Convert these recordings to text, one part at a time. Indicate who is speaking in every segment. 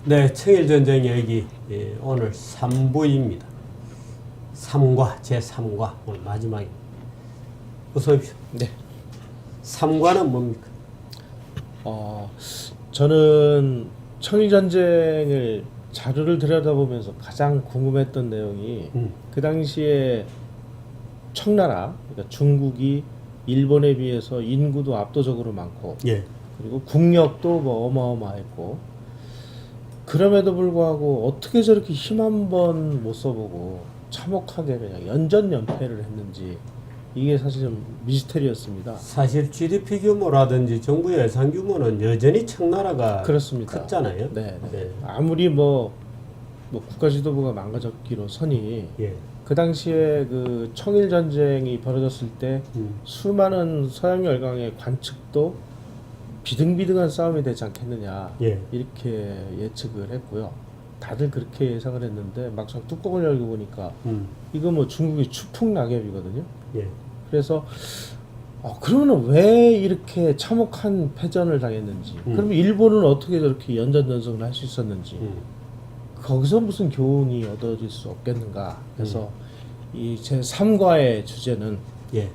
Speaker 1: 네, 청일전쟁 얘기 오늘 3부입니다. 3과 제3과 오늘 마지막입니다. 어서 오십시오.
Speaker 2: 네.
Speaker 1: 3과는 뭡니까?
Speaker 2: 저는 청일전쟁을 자료를 들여다보면서 가장 궁금했던 내용이 그 당시에 청나라, 그러니까 중국이 일본에 비해서 인구도 압도적으로 많고
Speaker 1: 예.
Speaker 2: 그리고 국력도 뭐 어마어마했고 그럼에도 불구하고 어떻게 저렇게 힘 한 번 못 써보고 참혹하게 그냥 연전연패를 했는지 이게 사실 좀 미스테리였습니다.
Speaker 1: 사실 GDP 규모라든지 정부 예산 규모는 여전히 청나라가
Speaker 2: 그렇습니다.
Speaker 1: 컸잖아요.
Speaker 2: 네.
Speaker 1: 네.
Speaker 2: 아무리 뭐 국가 지도부가 망가졌기로 서니
Speaker 1: 예.
Speaker 2: 그 당시에 그 청일 전쟁이 벌어졌을 때 수많은 서양 열강의 관측도 비등비등한 싸움이 되지 않겠느냐
Speaker 1: 예.
Speaker 2: 이렇게 예측을 했고요. 다들 그렇게 예상을 했는데 막상 뚜껑을 열고 보니까 이거 뭐 중국이 추풍 낙엽이거든요.
Speaker 1: 예.
Speaker 2: 그래서 그러면 왜 이렇게 참혹한 패전을 당했는지, 그러면 일본은 어떻게 저렇게 연전연승을 할 수 있었는지, 거기서 무슨 교훈이 얻어질 수 없겠는가. 그래서 이 제 3과의 주제는
Speaker 1: 예.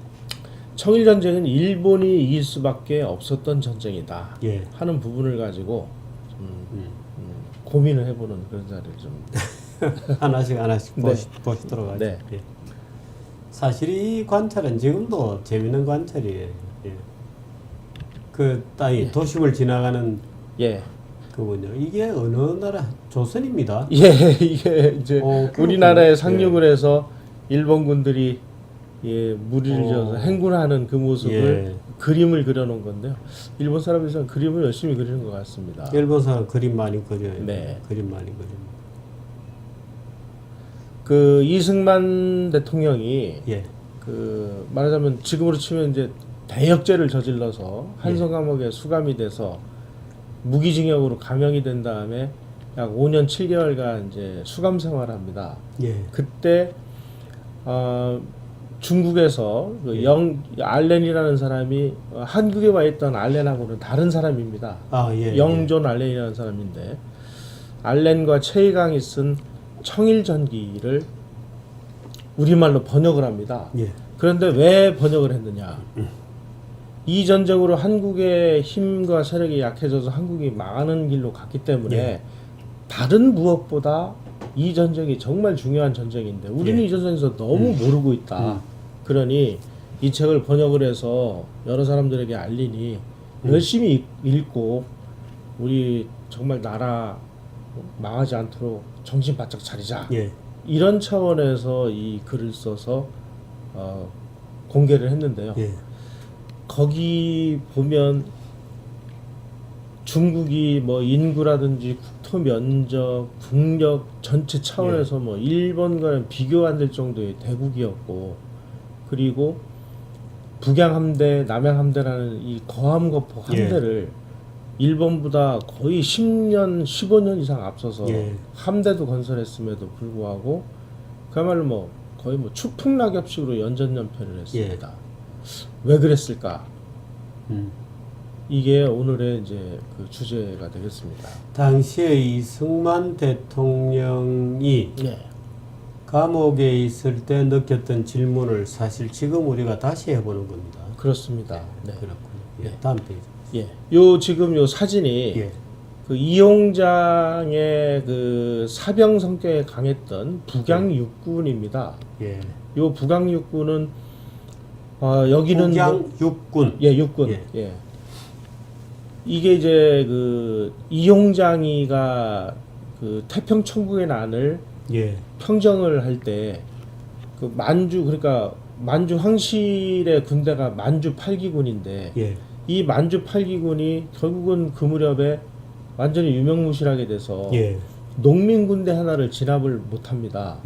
Speaker 2: 청일전쟁은 일본이 이길 수밖에 없었던 전쟁이다
Speaker 1: 예.
Speaker 2: 하는 부분을 가지고 고민을 해보는 그런 자리를 좀
Speaker 1: 하나씩
Speaker 2: 네.
Speaker 1: 보시도록 하죠.
Speaker 2: 네.
Speaker 1: 예. 사실 이 관찰은 지금도 재밌는 관찰이에요. 예. 그 땅이 도심을 지나가는
Speaker 2: 예.
Speaker 1: 그분요. 이게 어느 나라? 조선입니다.
Speaker 2: 예, 이게 이제 우리나라에
Speaker 1: 그렇군요.
Speaker 2: 상륙을 해서 일본 군들이 무리를 지어서 행군하는 그 모습을 그림을 그려놓은 건데요. 일본 사람들은 그림을 열심히 그리는 것 같습니다.
Speaker 1: 일본 사람 그림 많이 그려요.
Speaker 2: 네.
Speaker 1: 그림 많이 그립니다.
Speaker 2: 그 이승만 대통령이
Speaker 1: 예.
Speaker 2: 그 말하자면 지금으로 치면 이제 대역죄를 저질러서 한성 감옥에 수감이 돼서 무기징역으로 감형이 된 다음에 약 5년 7개월간 이제 수감 생활합니다.
Speaker 1: 예.
Speaker 2: 그때 중국에서 그 알렌이라는 사람이 한국에 와 있던 알렌하고는 다른 사람입니다.
Speaker 1: 예.
Speaker 2: 영존 알렌이라는 사람인데 알렌과 최희강이 쓴 청일전기를 우리말로 번역을 합니다.
Speaker 1: 예.
Speaker 2: 그런데 왜 번역을 했느냐? 이 전쟁으로 한국의 힘과 세력이 약해져서 한국이 망하는 길로 갔기 때문에 다른 무엇보다 이 전쟁이 정말 중요한 전쟁인데 우리는 이 전쟁에서 너무 모르고 있다. 그러니 이 책을 번역을 해서 여러 사람들에게 알리니 열심히 읽고 우리 정말 나라 망하지 않도록 정신 바짝 차리자.
Speaker 1: 예.
Speaker 2: 이런 차원에서 이 글을 써서 공개를 했는데요.
Speaker 1: 예.
Speaker 2: 거기 보면 중국이 뭐 인구라든지 국토 면적, 국력 전체 차원에서 뭐 일본과는 비교 안 될 정도의 대국이었고, 그리고 북양 함대, 남양 함대라는 이 거함거포 함대를 일본보다 거의 10년, 15년 이상 앞서서 함대도 건설했음에도 불구하고 그야말로 뭐 거의 뭐 추풍낙엽식으로 연전연패를 했습니다. 왜 그랬을까? 이게 오늘의 이제 그 주제가 되겠습니다.
Speaker 1: 당시에 이승만 대통령이 감옥에 있을 때 느꼈던 질문을 사실 지금 우리가 다시 해보는 겁니다.
Speaker 2: 그렇습니다. 네.
Speaker 1: 그렇군요. 다음 페이지.
Speaker 2: 요 지금 요 사진이 그 이용장의 그 사병 성격에 강했던 북양 육군입니다. 요 북양 육군은 여기는
Speaker 1: 북양 육군.
Speaker 2: 육군. 이게 이제 그 이용장이가 그 태평 천국의 난을 평정을 할 때 그 만주, 그러니까 만주 황실의 군대가 만주 8기군인데 이 만주 8기군이 결국은 그 무렵에 완전히 유명무실하게 돼서 농민 군대 하나를 진압을 못합니다.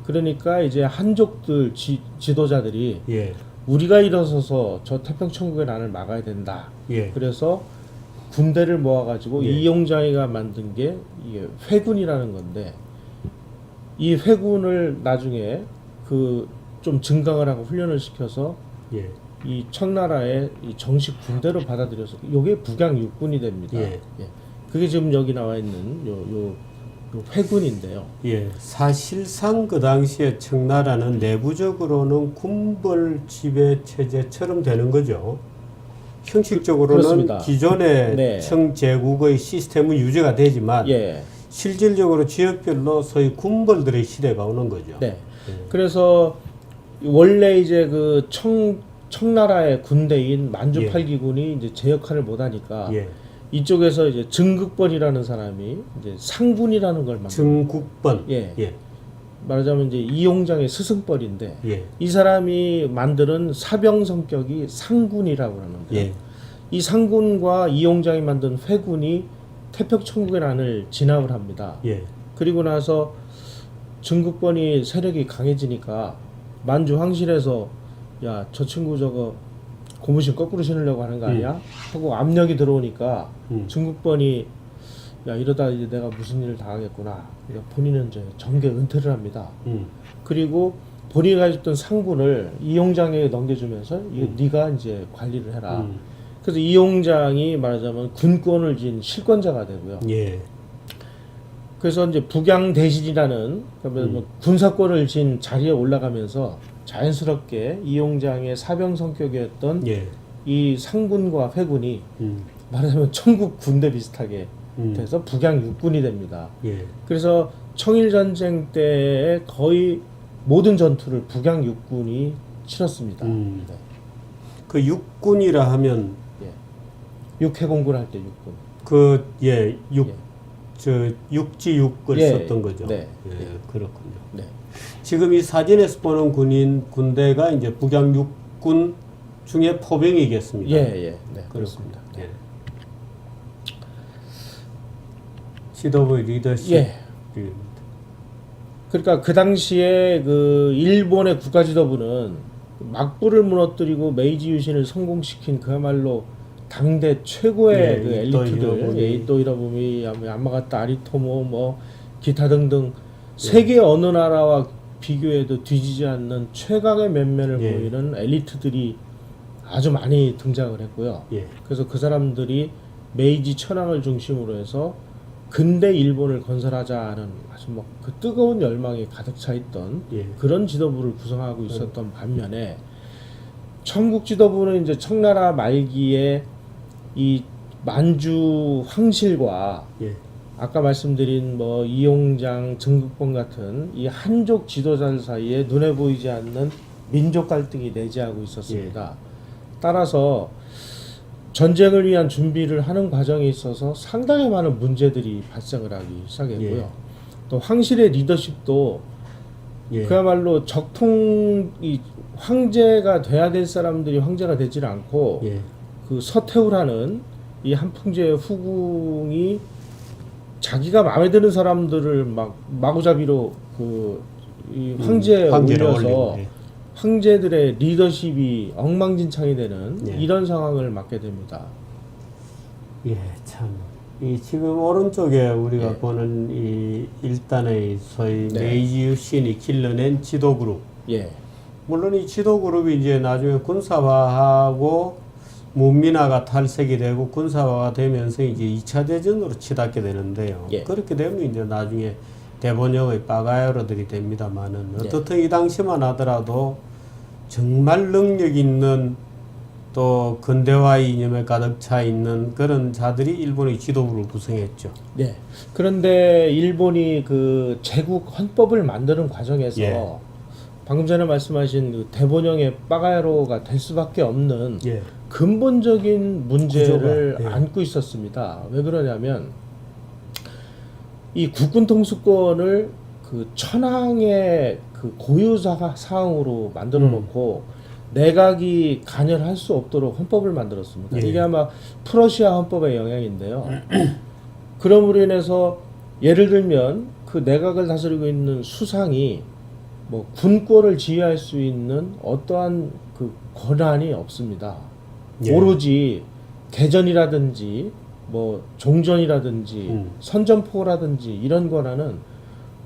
Speaker 2: 그러니까 이제 한족들 지도자들이 우리가 일어서서 저 태평천국의 난을 막아야 된다. 그래서 군대를 모아가지고 이용장이가 만든 게 이게 회군이라는 건데, 이 회군을 나중에 그 좀 증강을 하고 훈련을 시켜서 이 청나라의 이 정식 군대로 받아들여서 요게 북양 육군이 됩니다. 그게 지금 여기 나와 있는 요 회군인데요.
Speaker 1: 예, 사실상 그 당시에 청나라는 내부적으로는 군벌 지배 체제처럼 되는 거죠. 형식적으로는
Speaker 2: 그렇습니다.
Speaker 1: 기존의
Speaker 2: 네.
Speaker 1: 청제국의 시스템은 유지가 되지만
Speaker 2: 예.
Speaker 1: 실질적으로 지역별로 소위 군벌들의 시대가 오는 거죠.
Speaker 2: 네. 그래서 원래 이제 그 청나라의 군대인 만주
Speaker 1: 예.
Speaker 2: 8기군이 이제 제 역할을 못 하니까
Speaker 1: 예.
Speaker 2: 이쪽에서 이제 증극번이라는 사람이 이제 상군이라는 걸 만든.
Speaker 1: 증국번.
Speaker 2: 예.
Speaker 1: 예.
Speaker 2: 말하자면 이제 이용장의 스승뻘인데
Speaker 1: 예.
Speaker 2: 이 사람이 만드는 사병 성격이 상군이라고 하는데
Speaker 1: 예.
Speaker 2: 이 상군과 이용장이 만든 회군이 태평천국의 난을 진압을 합니다.
Speaker 1: 예.
Speaker 2: 그리고 나서 증국번이 세력이 강해지니까 만주 황실에서 야, 저 친구 저거 고무신 거꾸로 신으려고 하는 거 아니야? 하고 압력이 들어오니까 증국번이 야, 이러다 이제 내가 무슨 일을 당하겠구나. 그러니까 본인은 이제 정계 은퇴를 합니다. 그리고 본인이 가졌던 상군을 이용장에게 넘겨주면서 이거 네가 이제 관리를 해라. 그래서 이용장이 말하자면 군권을 쥔 실권자가 되고요.
Speaker 1: 예.
Speaker 2: 그래서 이제 북양대신이라는 그러면 뭐 군사권을 쥔 자리에 올라가면서 자연스럽게 이용장의 사병 성격이었던
Speaker 1: 예.
Speaker 2: 이 상군과 회군이 말하자면 청국 군대 비슷하게 돼서 북양 육군이 됩니다.
Speaker 1: 예.
Speaker 2: 그래서 청일전쟁 때의 거의 모든 전투를 북양 육군이 치렀습니다. 네.
Speaker 1: 그 육군이라 하면
Speaker 2: 예. 육해공군 할 때 육군.
Speaker 1: 그 예,
Speaker 2: 예.
Speaker 1: 저 육지육을
Speaker 2: 예.
Speaker 1: 썼던 거죠.
Speaker 2: 네.
Speaker 1: 예, 그렇군요.
Speaker 2: 네.
Speaker 1: 지금 이 사진에서 보는 군대가 이제 북양 육군 중에 포병이겠습니다.
Speaker 2: 예, 예. 네, 그렇습니다. 네.
Speaker 1: 예. 지도부의 리더십.
Speaker 2: 예. 그러니까 그 당시에 그 일본의 국가 지도부는 막부를 무너뜨리고 메이지 유신을 성공시킨 그야말로 당대 최고의
Speaker 1: 예,
Speaker 2: 그
Speaker 1: 이토
Speaker 2: 엘리트들, 이토 히로부미, 야마가타, 아리토모, 뭐 기타 등등
Speaker 1: 예.
Speaker 2: 세계 어느 나라와 비교해도 뒤지지 않는 최강의 면면을
Speaker 1: 예.
Speaker 2: 보이는 엘리트들이 아주 많이 등장을 했고요.
Speaker 1: 예.
Speaker 2: 그래서 그 사람들이 메이지 천황을 중심으로 해서 근대 일본을 건설하자는 아주 뭐 그 뜨거운 열망이 가득 차 있던
Speaker 1: 예.
Speaker 2: 그런 지도부를 구성하고 있었던 반면에 청국 지도부는 이제 청나라 말기에 이 만주 황실과
Speaker 1: 예.
Speaker 2: 아까 말씀드린 뭐 이용장, 증국본 같은 이 한족 지도자들 사이에 눈에 보이지 않는 민족 갈등이 내재하고 있었습니다. 따라서 전쟁을 위한 준비를 하는 과정에 있어서 상당히 많은 문제들이 발생을 하기 시작했고요.
Speaker 1: 예.
Speaker 2: 또 황실의 리더십도
Speaker 1: 예.
Speaker 2: 그야말로 적통이 황제가 돼야 될 사람들이 황제가 되질 않고
Speaker 1: 예.
Speaker 2: 그 서태후라는 이 한풍제 후궁이 자기가 마음에 드는 사람들을 막 마구잡이로 그 이 황제에
Speaker 1: 황제로
Speaker 2: 올려서
Speaker 1: 올리고, 예.
Speaker 2: 황제들의 리더십이 엉망진창이 되는
Speaker 1: 예.
Speaker 2: 이런 상황을 맞게 됩니다.
Speaker 1: 예, 참. 이 지금 오른쪽에 우리가
Speaker 2: 예.
Speaker 1: 보는 이 일단의 소위
Speaker 2: 네.
Speaker 1: 메이지 유신이 길러낸 지도 그룹.
Speaker 2: 예,
Speaker 1: 물론 이 지도 그룹이 이제 나중에 군사화하고 문민화가 탈색이 되고 군사화가 되면서 이제 2차 대전으로 치닫게 되는데요.
Speaker 2: 예.
Speaker 1: 그렇게 되면 이제 나중에 대본영의 빠가야로들이 됩니다만은
Speaker 2: 예.
Speaker 1: 어떻든 이 당시만 하더라도 정말 능력 있는 또 근대화 이념에 가득 차 있는 그런 자들이 일본의 지도부를 구성했죠.
Speaker 2: 네. 그런데 일본이 그 제국 헌법을 만드는 과정에서
Speaker 1: 예.
Speaker 2: 방금 전에 말씀하신 그 대본영의 빠가야로가 될 수밖에 없는
Speaker 1: 예.
Speaker 2: 근본적인 문제를
Speaker 1: 구조가, 예.
Speaker 2: 안고 있었습니다. 왜 그러냐면 이 국군 통수권을 그 천황의 그 고유 사항으로 만들어 놓고 내각이 간여할 수 없도록 헌법을 만들었습니다.
Speaker 1: 예.
Speaker 2: 이게 아마 프러시아 헌법의 영향인데요. 그럼으로 인해서 예를 들면 그 내각을 다스리고 있는 수상이 뭐 군권을 지휘할 수 있는 어떠한 그 권한이 없습니다.
Speaker 1: 예.
Speaker 2: 오로지 개전이라든지 뭐 종전이라든지 선전포고라든지 이런 권한은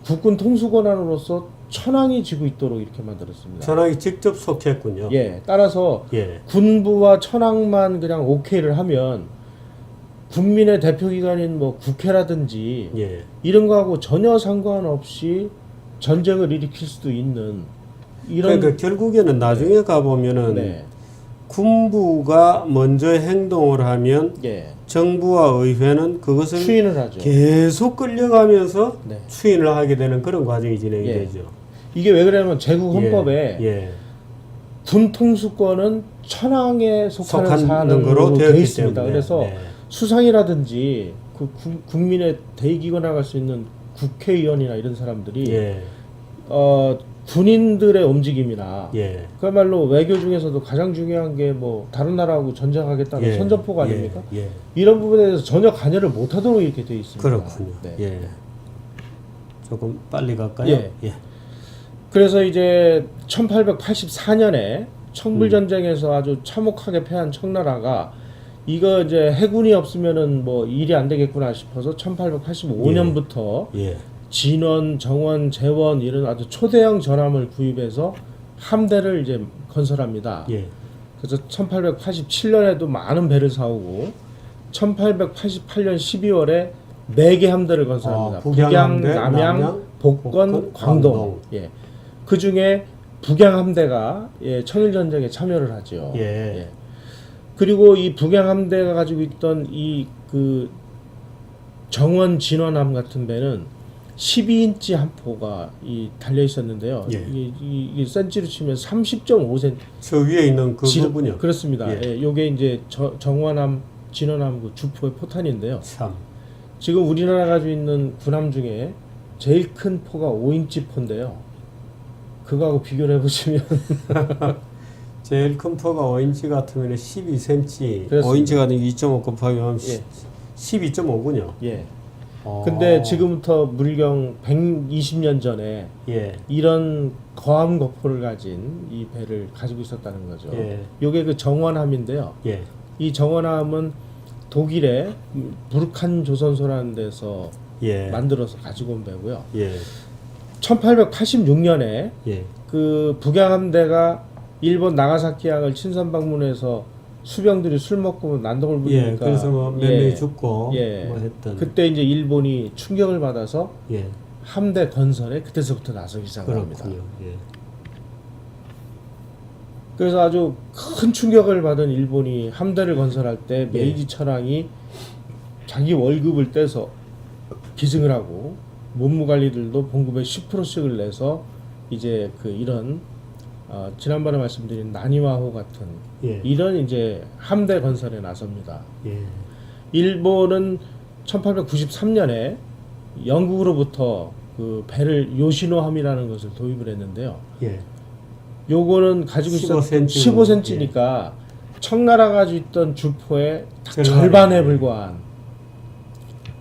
Speaker 2: 국군 통수 권한으로서 천황이 쥐고 있도록 이렇게 만들었습니다.
Speaker 1: 천황이 직접 속했군요.
Speaker 2: 예, 따라서
Speaker 1: 예.
Speaker 2: 군부와 천황만 그냥 오케이를 하면 국민의 대표기관인 뭐 국회라든지
Speaker 1: 예.
Speaker 2: 이런 거하고 전혀 상관없이 전쟁을 일으킬 수도 있는 이런
Speaker 1: 그러니까 결국에는 나중에 가보면은
Speaker 2: 네.
Speaker 1: 군부가 먼저 행동을 하면
Speaker 2: 예.
Speaker 1: 정부와 의회는 그것을
Speaker 2: 추인을 하죠.
Speaker 1: 계속 끌려가면서
Speaker 2: 네.
Speaker 1: 추인을 하게 되는 그런 과정이 진행이
Speaker 2: 예.
Speaker 1: 되죠.
Speaker 2: 이게 왜 그러냐면 제국 헌법에
Speaker 1: 예.
Speaker 2: 군 통수권은 천황에 속하는
Speaker 1: 속하는
Speaker 2: 사안으로
Speaker 1: 거로
Speaker 2: 되어
Speaker 1: 되었기
Speaker 2: 있습니다.
Speaker 1: 때문에.
Speaker 2: 그래서
Speaker 1: 네.
Speaker 2: 수상이라든지 그 국민의 대의기관에 갈 수 있는 국회의원이나 이런 사람들이
Speaker 1: 예.
Speaker 2: 군인들의 움직임이나
Speaker 1: 예.
Speaker 2: 그야말로 외교 중에서도 가장 중요한 게 뭐 다른 나라하고 전쟁하겠다는
Speaker 1: 예.
Speaker 2: 선전포가
Speaker 1: 예.
Speaker 2: 아닙니까?
Speaker 1: 예.
Speaker 2: 이런 부분에 대해서 전혀 관여를 못하도록 이렇게 되어 있습니다.
Speaker 1: 그렇군요.
Speaker 2: 네.
Speaker 1: 예. 조금 빨리 갈까요?
Speaker 2: 예. 그래서 이제 1884년에 청불전쟁에서 아주 참혹하게 패한 청나라가 이거 이제 해군이 없으면은 뭐 일이 안 되겠구나 싶어서 1885년부터
Speaker 1: 예.
Speaker 2: 진원, 정원, 재원 이런 아주 초대형 전함을 구입해서 함대를 이제 건설합니다.
Speaker 1: 예.
Speaker 2: 그래서 1887년에도 많은 배를 사오고 1888년 12월에 4개 함대를 건설합니다.
Speaker 1: 북양 함대,
Speaker 2: 남양, 복건, 광동. 예. 그 중에 북양 함대가 예, 청일 전쟁에 참여를 하죠.
Speaker 1: 예.
Speaker 2: 그리고 이 북양 함대가 가지고 있던 이 그 정원 진원함 같은 배는 12인치 함포가 달려 있었는데요.
Speaker 1: 예.
Speaker 2: 이게 센치로 치면 30.5cm.
Speaker 1: 저 위에 있는 그거군요.
Speaker 2: 그렇습니다.
Speaker 1: 예.
Speaker 2: 예, 요게 이제 정원함, 진원함 그 주포의 포탄인데요.
Speaker 1: 참.
Speaker 2: 지금 우리나라가 가지고 있는 군함 중에 제일 큰 포가 5인치 포인데요. 그거하고 비교를 해보시면
Speaker 1: 제일 큰 포가 5인치 같으면 12cm.
Speaker 2: 그렇습니다.
Speaker 1: 5인치 같은 2.5 곱하기 하면
Speaker 2: 예.
Speaker 1: 12.5군요.
Speaker 2: 예. 근데 지금부터 물경 120년 전에
Speaker 1: 예.
Speaker 2: 이런 거함 거포를 가진 이 배를 가지고 있었다는 거죠.
Speaker 1: 예.
Speaker 2: 요게 그 정원함인데요.
Speaker 1: 예.
Speaker 2: 이 정원함은 독일의 부르칸 조선소라는 데서
Speaker 1: 예.
Speaker 2: 만들어서 가지고 온 배고요.
Speaker 1: 예.
Speaker 2: 1886년에
Speaker 1: 예.
Speaker 2: 그 북양함대가 일본 나가사키항을 친선 방문해서 수병들이 술 먹고 난동을 부리니까
Speaker 1: 예. 그래서 뭐 몇 명이 죽고
Speaker 2: 예.
Speaker 1: 뭐 했던.
Speaker 2: 그때 이제 일본이 충격을 받아서
Speaker 1: 예.
Speaker 2: 함대 건설에 그때서부터 나서기 시작합니다.
Speaker 1: 그렇군요. 예.
Speaker 2: 그래서 아주 큰 충격을 받은 일본이 함대를 건설할 때 메이지 천황이 자기 월급을 떼서 기증을 하고 문무관리들도 봉급의 10%씩을 내서 이제 그 이런 지난번에 말씀드린 나니와호 같은
Speaker 1: 예.
Speaker 2: 이런 이제 함대 건설에 나섭니다.
Speaker 1: 예.
Speaker 2: 일본은 1893년에 영국으로부터 그 배를 요시노함이라는 것을 도입을 했는데요.
Speaker 1: 예.
Speaker 2: 요거는 가지고 있었던
Speaker 1: 15cm
Speaker 2: 15cm니까 청나라가 가지고 있던 주포의 딱
Speaker 1: 절반에.
Speaker 2: 절반에 불과한.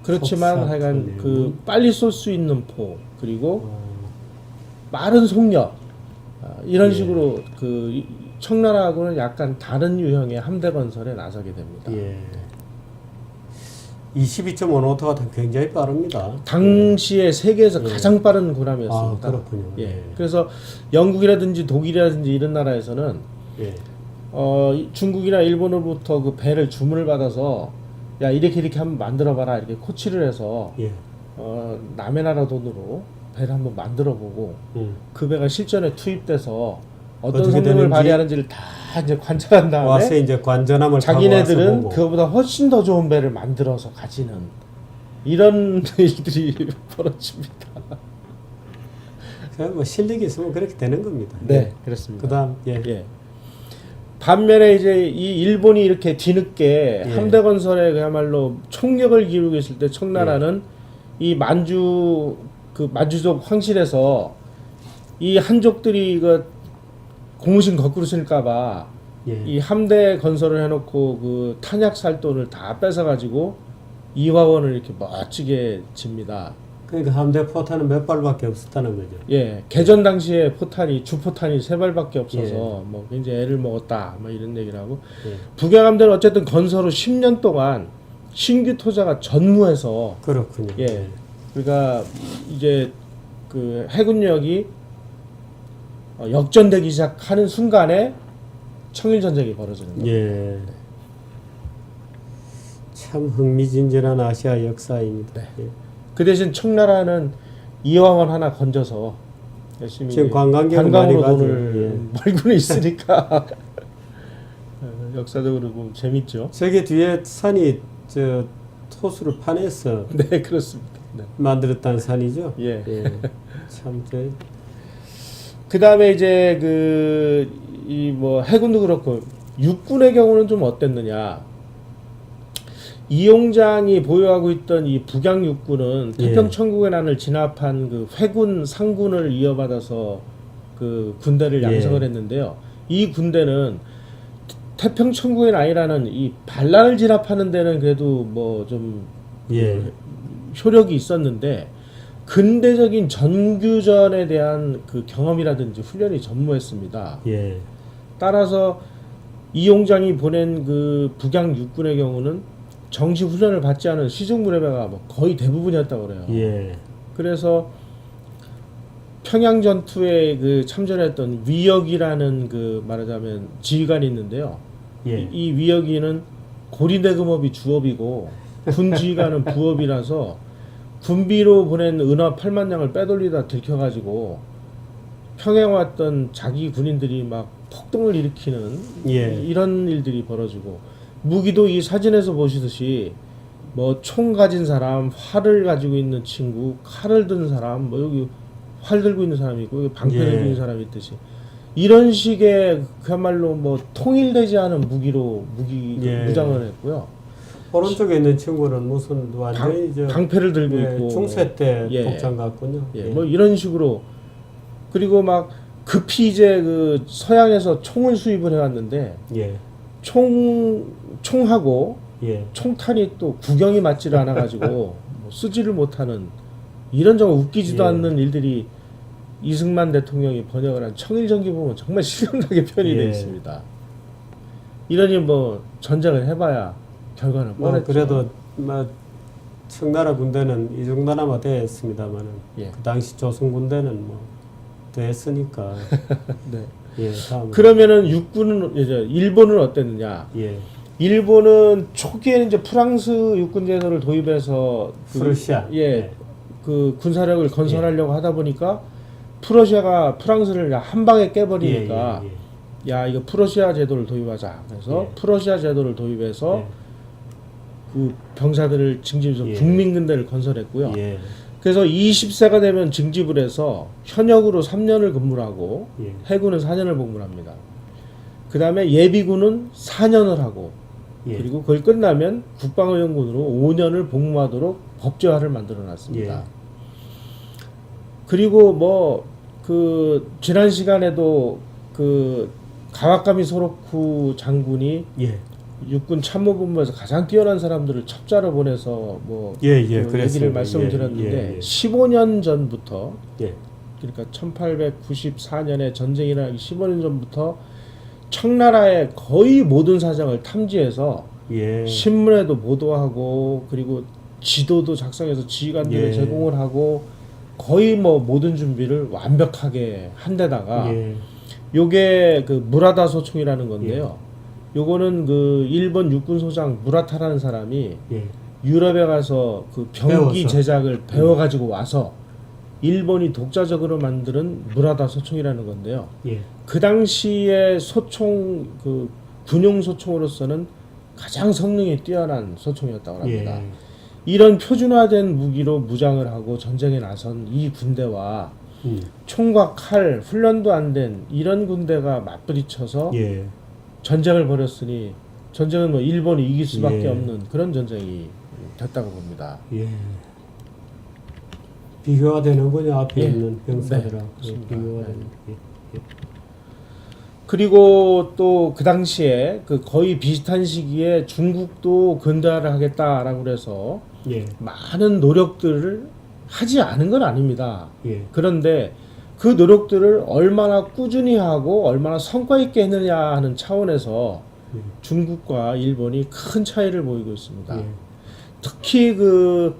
Speaker 2: 그렇지만
Speaker 1: 속사
Speaker 2: 하여간 그
Speaker 1: 톤이고.
Speaker 2: 빨리 쏠 수 있는 포 그리고
Speaker 1: 어,
Speaker 2: 빠른 속력 이런
Speaker 1: 예.
Speaker 2: 식으로 그 청나라하고는 약간 다른 유형의 함대 건설에 나서게 됩니다.
Speaker 1: 예. 22.5노트가 굉장히 빠릅니다.
Speaker 2: 당시에 세계에서
Speaker 1: 예.
Speaker 2: 가장 빠른 군함이었습니다.
Speaker 1: 아, 그렇군요.
Speaker 2: 예.
Speaker 1: 예.
Speaker 2: 그래서 영국이라든지 독일이라든지 이런 나라에서는
Speaker 1: 예.
Speaker 2: 중국이나 일본으로부터 그 배를 주문을 받아서 야 이렇게 한번 만들어봐라 이렇게 코치를 해서
Speaker 1: 예.
Speaker 2: 남의 나라 돈으로 배를 한번 만들어보고 그 배가 실전에 투입돼서 어떤
Speaker 1: 어떻게
Speaker 2: 성능을
Speaker 1: 되는지
Speaker 2: 발휘하는지를 다 이제 관찰한 다음에
Speaker 1: 와서 이제 관전함을
Speaker 2: 자기네들은
Speaker 1: 타고 와서 보고.
Speaker 2: 그거보다 훨씬 더 좋은 배를 만들어서 가지는 이런 일들이 벌어집니다.
Speaker 1: 그냥 뭐 실력이 있으면 그렇게 되는 겁니다.
Speaker 2: 네, 그렇습니다.
Speaker 1: 그다음
Speaker 2: 예. 반면에 이제 이 일본이 이렇게 뒤늦게
Speaker 1: 예.
Speaker 2: 함대 건설에 그야말로 총력을 기울이고 있을 때 청나라는 이 만주족 황실에서 이 한족들이 이거 고무신 거꾸로 쓸까봐
Speaker 1: 예.
Speaker 2: 이 함대 건설을 해놓고 그 탄약 살돈을 다 뺏어가지고 이화원을 이렇게 멋지게 집니다.
Speaker 1: 그러니까 함대 포탄은 몇 발밖에 없었다는 거죠.
Speaker 2: 예, 개전 당시에 주포탄이 3발밖에 없어서
Speaker 1: 예.
Speaker 2: 뭐 굉장히 애를 먹었다, 뭐 이런 얘기를 하고
Speaker 1: 예.
Speaker 2: 북양함대는 어쨌든 건설 후 10년 동안 신규 토자가 전무해서
Speaker 1: 그렇군요.
Speaker 2: 예, 그러니까 이제 그 해군력이 역전되기 시작하는 순간에 청일 전쟁이 벌어지는 거예요.
Speaker 1: 예. 참 참 흥미진진한 아시아 역사입니다.
Speaker 2: 네.
Speaker 1: 예.
Speaker 2: 그 대신 청나라는 이황원 하나 건져서 열심히
Speaker 1: 지금 관광객 많이
Speaker 2: 관광으로
Speaker 1: 가죠.
Speaker 2: 돈을 벌고는 있으니까 역사적으로 보면 재밌죠.
Speaker 1: 저기 뒤에 산이 저 토수를 파내서
Speaker 2: 네, 그렇습니다. 네.
Speaker 1: 만들었다는 산이죠.
Speaker 2: 예.
Speaker 1: 참 저.
Speaker 2: 그 다음에 이제 이 뭐 해군도 그렇고 육군의 경우는 좀 어땠느냐. 이용장이 보유하고 있던 이 북양 육군은
Speaker 1: 예.
Speaker 2: 태평천국의 난을 진압한 그 회군 상군을 이어받아서 그 군대를 양성을
Speaker 1: 예.
Speaker 2: 했는데요. 이 군대는 태평천국의 난이라는 이 반란을 진압하는 데는 그래도 뭐 좀
Speaker 1: 예.
Speaker 2: 효력이 있었는데 근대적인 전규전에 대한 그 경험이라든지 훈련이 전무했습니다.
Speaker 1: 예.
Speaker 2: 따라서 이용장이 보낸 그 북양 육군의 경우는 정식 훈련을 받지 않은 시중무례배가 뭐 거의 대부분이었다고 그래요.
Speaker 1: 예.
Speaker 2: 그래서 평양 전투에 그 참전했던 위역이라는 그 말하자면 지휘관이 있는데요.
Speaker 1: 예.
Speaker 2: 이 위역이는 고리대금업이 주업이고 군 지휘관은 부업이라서 군비로 보낸 은화 8만 냥을 빼돌리다 들켜가지고 평양 왔던 자기 군인들이 막 폭동을 일으키는
Speaker 1: 예.
Speaker 2: 이런 일들이 벌어지고 무기도 이 사진에서 보시듯이 뭐 총 가진 사람, 활을 가지고 있는 친구, 칼을 든 사람, 뭐 여기 활 들고 있는 사람이 있고 여기 방패
Speaker 1: 예.
Speaker 2: 들고 있는 사람이 있듯이 이런 식의 그야말로 뭐 통일되지 않은 무기로
Speaker 1: 예.
Speaker 2: 무장을 했고요.
Speaker 1: 오른쪽에 있는 친구는 무슨 완전히 저
Speaker 2: 방패를 들고
Speaker 1: 예,
Speaker 2: 있고
Speaker 1: 중세 때
Speaker 2: 예.
Speaker 1: 복장 같군요.
Speaker 2: 예, 뭐 이런 식으로 그리고 막 급히 이제 그 서양에서 총을 수입을 해왔는데
Speaker 1: 예.
Speaker 2: 총하고
Speaker 1: 예.
Speaker 2: 총탄이 또 구경이 맞지를 않아가지고 뭐 쓰지를 못하는 이런 정말 웃기지도
Speaker 1: 예.
Speaker 2: 않는 일들이 이승만 대통령이 번역을 한 청일전기 보면 정말 실감나게 편의되어
Speaker 1: 예.
Speaker 2: 있습니다. 이러니 뭐 전쟁을 해봐야 결과는
Speaker 1: 뭐
Speaker 2: 뻔했죠.
Speaker 1: 그래도 뭐 청나라 군대는 이 정도나마 됐습니다만은
Speaker 2: 예.
Speaker 1: 그 당시 조선 군대는 뭐 됐으니까.
Speaker 2: 네.
Speaker 1: 예. 다음.
Speaker 2: 그러면은 육군은 이제 일본은 어땠느냐?
Speaker 1: 예.
Speaker 2: 일본은 초기에는 이제 프랑스 육군 제도를 도입해서
Speaker 1: 프러시아.
Speaker 2: 예, 그 군사력을 건설하려고 하다 보니까 프러시아가 프랑스를 한 방에 깨버리니까
Speaker 1: 예, 예,
Speaker 2: 야 이거 프러시아 제도를 도입하자. 그래서
Speaker 1: 예.
Speaker 2: 프러시아 제도를 도입해서
Speaker 1: 예.
Speaker 2: 그 병사들을 징집해서
Speaker 1: 예.
Speaker 2: 국민군대를 건설했고요.
Speaker 1: 예.
Speaker 2: 그래서 20세가 되면 징집을 해서 현역으로 3년을 근무를 하고
Speaker 1: 예.
Speaker 2: 해군은 4년을 복무를 합니다. 그 다음에 예비군은 4년을 하고
Speaker 1: 예.
Speaker 2: 그리고 그걸 끝나면 국방의용군으로 5년을 복무하도록 법제화를 만들어 놨습니다.
Speaker 1: 예.
Speaker 2: 그리고 뭐 그 지난 시간에도 그 가와카미 소로쿠 장군이
Speaker 1: 예.
Speaker 2: 육군 참모본부에서 가장 뛰어난 사람들을 첩자로 보내서 뭐
Speaker 1: 예, 예,
Speaker 2: 그
Speaker 1: 그랬습니다.
Speaker 2: 얘기를 말씀드렸는데
Speaker 1: 예, 예, 예.
Speaker 2: 15년 전부터
Speaker 1: 예.
Speaker 2: 그러니까 1894년에 전쟁이 일어나기 15년 전부터 청나라의 거의 모든 사정을 탐지해서
Speaker 1: 예.
Speaker 2: 신문에도 보도하고 그리고 지도도 작성해서 지휘관들을
Speaker 1: 예.
Speaker 2: 제공을 하고 거의 뭐 모든 준비를 완벽하게 한 데다가
Speaker 1: 예.
Speaker 2: 요게 그 무라다 소총이라는 건데요. 요거는 그 일본 육군 소장 무라타라는 사람이
Speaker 1: 예.
Speaker 2: 유럽에 가서 그 병기
Speaker 1: 배워서.
Speaker 2: 제작을 배워 가지고 와서 일본이 독자적으로 만드는 무라다 소총이라는 건데요.
Speaker 1: 예.
Speaker 2: 그 당시에 소총 그 군용 소총으로서는 가장 성능이 뛰어난 소총이었다고 합니다.
Speaker 1: 예.
Speaker 2: 이런 표준화된 무기로 무장을 하고 전쟁에 나선 이 군대와 총과 칼 훈련도 안 된 이런 군대가 맞부딪혀서
Speaker 1: 예.
Speaker 2: 전쟁을 벌였으니 전쟁은 뭐 일본이 이길 수밖에
Speaker 1: 예.
Speaker 2: 없는 그런 전쟁이 됐다고 봅니다.
Speaker 1: 예. 비교가 되는군요. 앞에
Speaker 2: 예.
Speaker 1: 있는 병사들하고.
Speaker 2: 네, 그렇습니다.
Speaker 1: 비교가
Speaker 2: 네.
Speaker 1: 되는. 예.
Speaker 2: 그리고 또 그 당시에 그 거의 비슷한 시기에 중국도 근대화를 하겠다라고 그래서
Speaker 1: 예.
Speaker 2: 많은 노력들을 하지 않은 건 아닙니다.
Speaker 1: 예.
Speaker 2: 그런데 그 노력들을 얼마나 꾸준히 하고 얼마나 성과 있게 했느냐 하는 차원에서 중국과 일본이 큰 차이를 보이고 있습니다.
Speaker 1: 예.
Speaker 2: 특히 그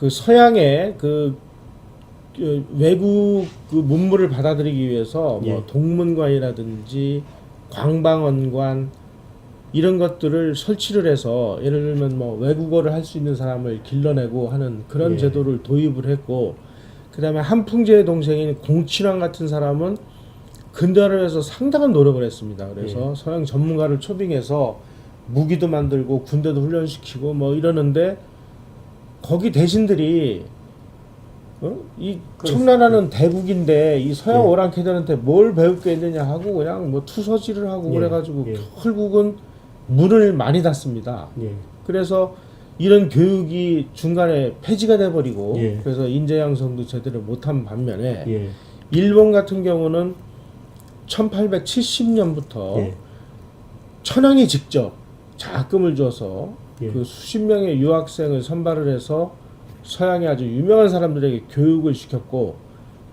Speaker 2: 서양의 그 외국 그 문물을 받아들이기 위해서
Speaker 1: 예.
Speaker 2: 뭐 동문관이라든지 광방원관 이런 것들을 설치를 해서 예를 들면 뭐 외국어를 할 수 있는 사람을 길러내고 하는 그런
Speaker 1: 예.
Speaker 2: 제도를 도입을 했고, 그다음에 한풍제의 동생인 공친왕 같은 사람은 근대화를 위해서 상당한 노력을 했습니다. 그래서 서양 전문가를 초빙해서 무기도 만들고 군대도 훈련시키고 뭐 이러는데, 거기 대신들이 이 청나라는 대국인데 이 서양 오랑캐들한테 뭘 배울 게 있느냐 하고 그냥 뭐 투서지를 하고 그래가지고 결국은 문을 많이 닫습니다. 그래서 이런 교육이 중간에 폐지가 돼버리고 그래서 인재 양성도 제대로 못한 반면에 일본 같은 경우는 1870년부터 천황이 직접 장학금을 줘서 그 수십 명의 유학생을 선발을 해서 서양의 아주 유명한 사람들에게 교육을 시켰고,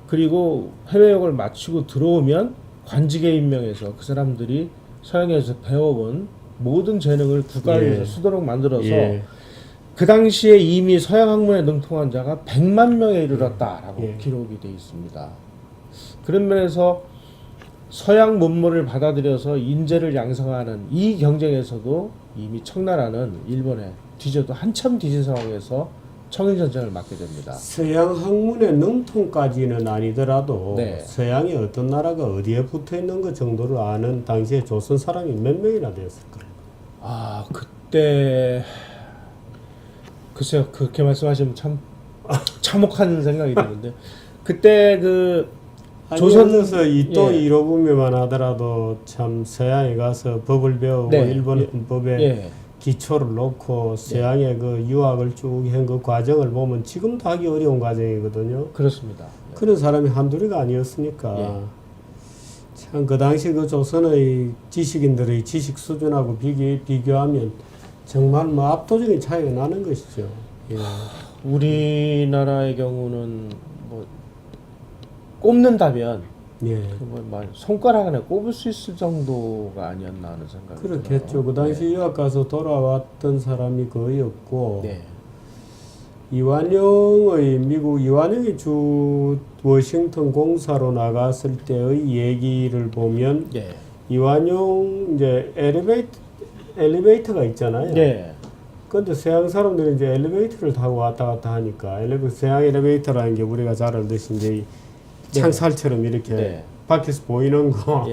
Speaker 2: 그리고 해외역을 마치고 들어오면 관직에 임명해서 그 사람들이 서양에서 배워본 모든 재능을 국가를 위해서 쓰도록 만들어서 그 당시에 이미 서양 학문에 능통한 자가 100만 명에 이르렀다라고 기록이 되어 있습니다. 그런 면에서 서양 문물을 받아들여서 인재를 양성하는 이 경쟁에서도 이미 청나라는 일본에 뒤져도 한참 뒤진 상황에서 청일전쟁을 맞게 됩니다.
Speaker 1: 서양 학문의 능통까지는 아니더라도 서양의 어떤 나라가 어디에 붙어 있는 것 정도를 아는 당시에 조선 사람이 몇 명이나 되었을까요?
Speaker 2: 아, 그때 글쎄요, 그렇게 말씀하시면 참 참혹한 생각이 드는데, 그때 그
Speaker 1: 조선에서 이또 이로부미만 하더라도 참 서양에 가서 법을 배우고 일본 헌법에 기초를 놓고 서양의 그 유학을 쭉 한 그 과정을 보면 지금도 하기 어려운 과정이거든요.
Speaker 2: 그렇습니다.
Speaker 1: 그런 사람이 한둘이가 아니었으니까 참 그 당시 그 조선의 지식인들의 지식 수준하고 비교하면 정말 뭐 압도적인 차이가 나는 것이죠.
Speaker 2: 우리나라의 경우는 뭐 꼽는다면 뭐 손가락 안에 꼽을 수 있을 정도가 아니었나 하는 생각이 들어요.
Speaker 1: 그렇겠죠. 그 당시 유학 가서 돌아왔던 사람이 거의 없고 미국 이완용이 주 워싱턴 공사로 나갔을 때의 얘기를 보면 이완용 이제 엘리베이터가 있잖아요. 근데 서양 사람들이 이제 엘리베이터를 타고 왔다 갔다 하니까 서양 엘리베이터라는 게 우리가 잘 알듯이 이제 창살처럼 이렇게 밖에서 보이는 거.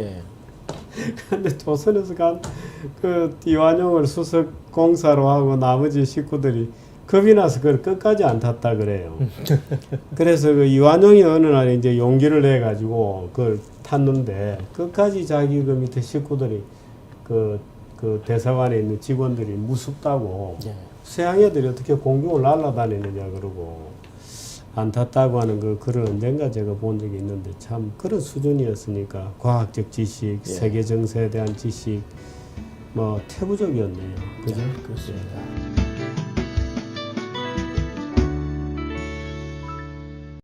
Speaker 1: 근데 조선에서 간 그 이완용을 수석 공사로 하고 나머지 식구들이 겁이 나서 그걸 끝까지 안 탔다 그래요. 그래서 그 이완용이 어느 날 이제 용기를 내 가지고 그걸 탔는데 끝까지 자기 그 밑에 식구들이 그 대사관에 있는 직원들이 무섭다고 서양 애들이 어떻게 공중을 날아다니느냐 그러고 안 탔다고 하는 그 글을 언젠가 제가 본 적이 있는데 참 그런 수준이었으니까 과학적 지식, 세계 정세에 대한 지식 뭐 태부적이었네요. 그죠?
Speaker 2: 그렇습니다.